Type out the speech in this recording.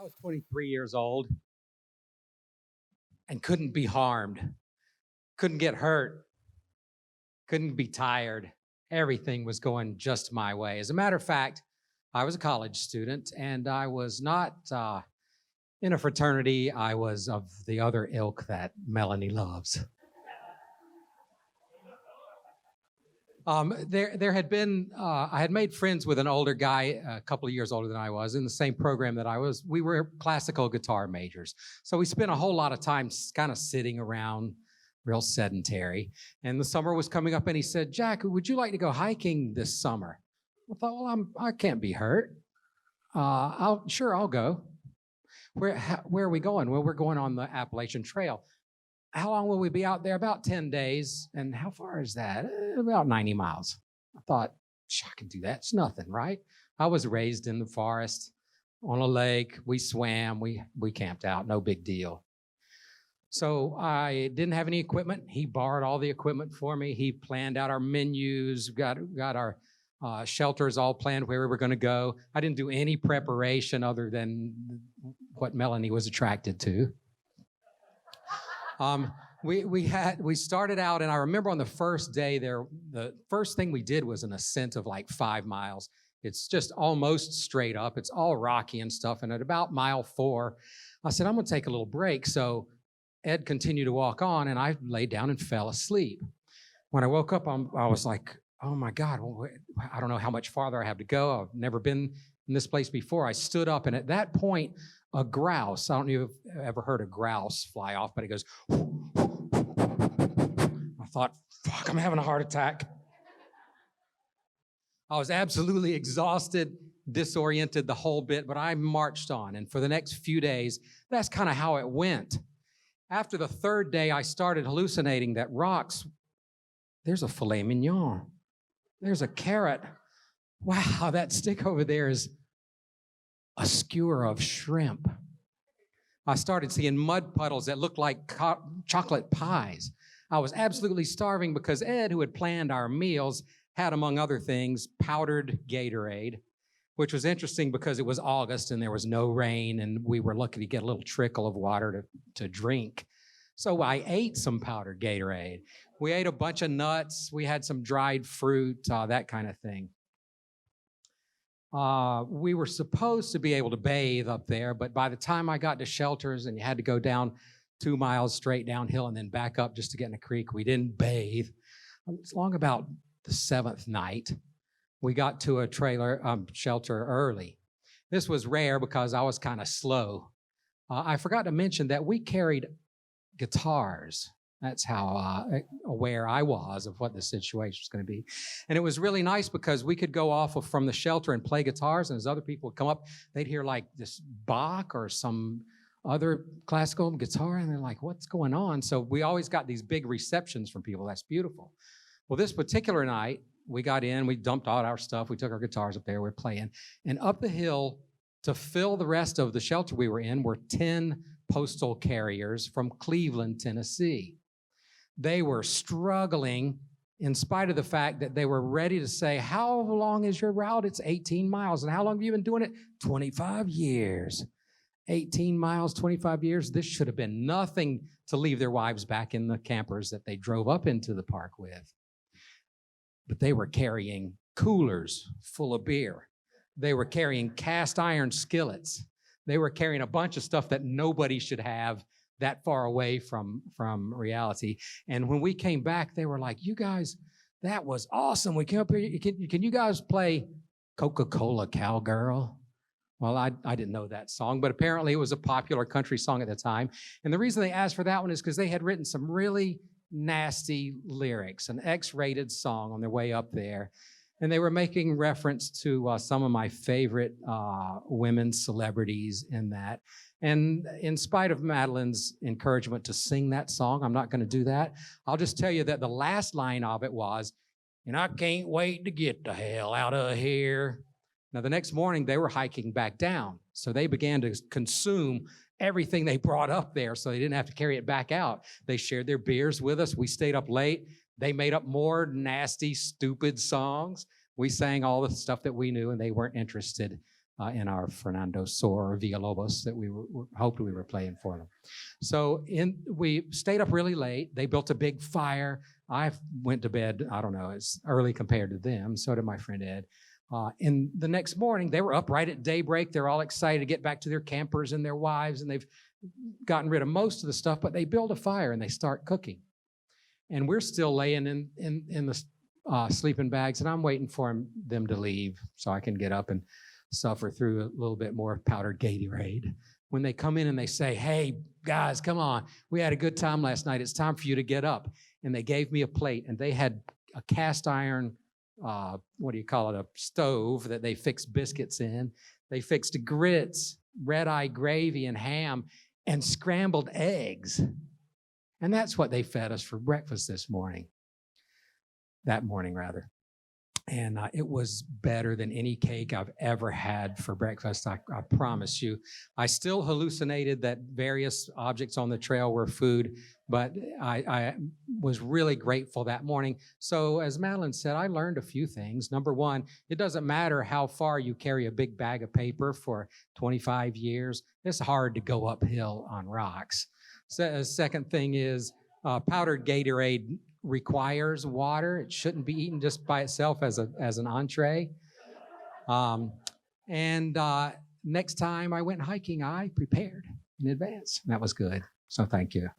was 23 years old and couldn't be harmed, couldn't get hurt, couldn't be tired. Everything was going just my way. As a matter of fact, I was a college student and I was not in a fraternity. I was of the other ilk that Melanie loves. There had been, I had made friends with an older guy, a couple of years older than I was, in the same program that I was. We were classical guitar majors. So we spent a whole lot of time kind of sitting around, real sedentary. And the summer was coming up and he said, "Jack, would you like to go hiking this summer?" I thought, well, I can't be hurt. I'll go. Where are we going? Well, we're going on the Appalachian Trail. How long will we be out there? About 10 days. And how far is that? About 90 miles. I thought, I can do that. It's nothing, right? I was raised in the forest on a lake. We swam. We camped out. No big deal. So I didn't have any equipment. He borrowed all the equipment for me. He planned out our menus, got our shelters all planned where we were going to go. I didn't do any preparation other than what Melanie was attracted to. We started out, and I remember on the first day there, the first thing we did was an ascent of like 5 miles. It's just almost straight up. It's all rocky and stuff. And at about mile 4, I said, I'm going to take a little break. So Ed continued to walk on, and I laid down and fell asleep. When I woke up, I was like, oh my God, I don't know how much farther I have to go. I've never been in this place before. I stood up, and at that point, a grouse, I don't know if you've ever heard a grouse fly off, but it goes, I thought, fuck, I'm having a heart attack. I was absolutely exhausted, disoriented the whole bit, but I marched on. And for the next few days, that's kind of how it went. After the third day, I started hallucinating that rocks, there's a filet mignon. There's a carrot. Wow, that stick over there is a skewer of shrimp. I started seeing mud puddles that looked like chocolate pies. I was absolutely starving because Ed, who had planned our meals, had, among other things, powdered Gatorade, which was interesting because it was August and there was no rain and we were lucky to get a little trickle of water to drink. So I ate some powdered Gatorade. We ate a bunch of nuts. We had some dried fruit, that kind of thing. We were supposed to be able to bathe up there, but by the time I got to shelters and you had to go down 2 miles straight downhill and then back up just to get in a creek, we didn't bathe. It's long about the 7th night. We got to a trailer shelter early. This was rare because I was kind of slow. I forgot to mention that we carried guitars. That's how aware I was of what the situation was going to be. And it was really nice because we could go off from the shelter and play guitars, and as other people would come up, they'd hear like this Bach or some other classical guitar, and they're like, what's going on? So we always got these big receptions from people. That's beautiful. Well, this particular night, we got in, we dumped all our stuff, we took our guitars up there, we were playing, and up the hill to fill the rest of the shelter we were in were 10 postal carriers from Cleveland, Tennessee. They were struggling in spite of the fact that they were ready to say, how long is your route? It's 18 miles. And how long have you been doing it? 25 years. 18 miles, 25 years. This should have been nothing to leave their wives back in the campers that they drove up into the park with. But they were carrying coolers full of beer. They were carrying cast iron skillets. They were carrying a bunch of stuff that nobody should have that far away from reality. And when we came back, they were like, you guys, that was awesome. We came up here. Can you guys play Coca-Cola Cowgirl? Well, I didn't know that song, but apparently it was a popular country song at the time. And the reason they asked for that one is because they had written some really nasty lyrics, an X-rated song on their way up there. And they were making reference to some of my favorite women celebrities in that. And in spite of Madeline's encouragement to sing that song, I'm not going to do that. I'll just tell you that the last line of it was, and I can't wait to get the hell out of here. Now, the next morning, they were hiking back down. So they began to consume everything they brought up there so they didn't have to carry it back out. They shared their beers with us. We stayed up late. They made up more nasty, stupid songs. We sang all the stuff that we knew, and they weren't interested. in our Fernando Sor or Villalobos that we hoped we were playing for them. So we stayed up really late. They built a big fire. I went to bed, I don't know, it's early compared to them. So did my friend Ed. And the next morning, they were up right at daybreak. They're all excited to get back to their campers and their wives, and they've gotten rid of most of the stuff, but they build a fire and they start cooking. And we're still laying in the sleeping bags, and I'm waiting for them to leave so I can get up and suffer through a little bit more powdered Gatorade. When they come in and they say, "Hey, guys, come on. We had a good time last night. It's time for you to get up." And they gave me a plate, and they had a cast iron, a stove that they fixed biscuits in. They fixed grits, red-eye gravy, and ham, and scrambled eggs. And that's what they fed us for breakfast that morning. And it was better than any cake I've ever had for breakfast, I promise you. I still hallucinated that various objects on the trail were food, but I was really grateful that morning. So as Madeline said, I learned a few things. Number one, it doesn't matter how far you carry a big bag of paper for 25 years. It's hard to go uphill on rocks. So, second thing is powdered Gatorade requires water. It shouldn't be eaten just by itself as an entree. Next time I went hiking, I prepared in advance. That was good. So thank you.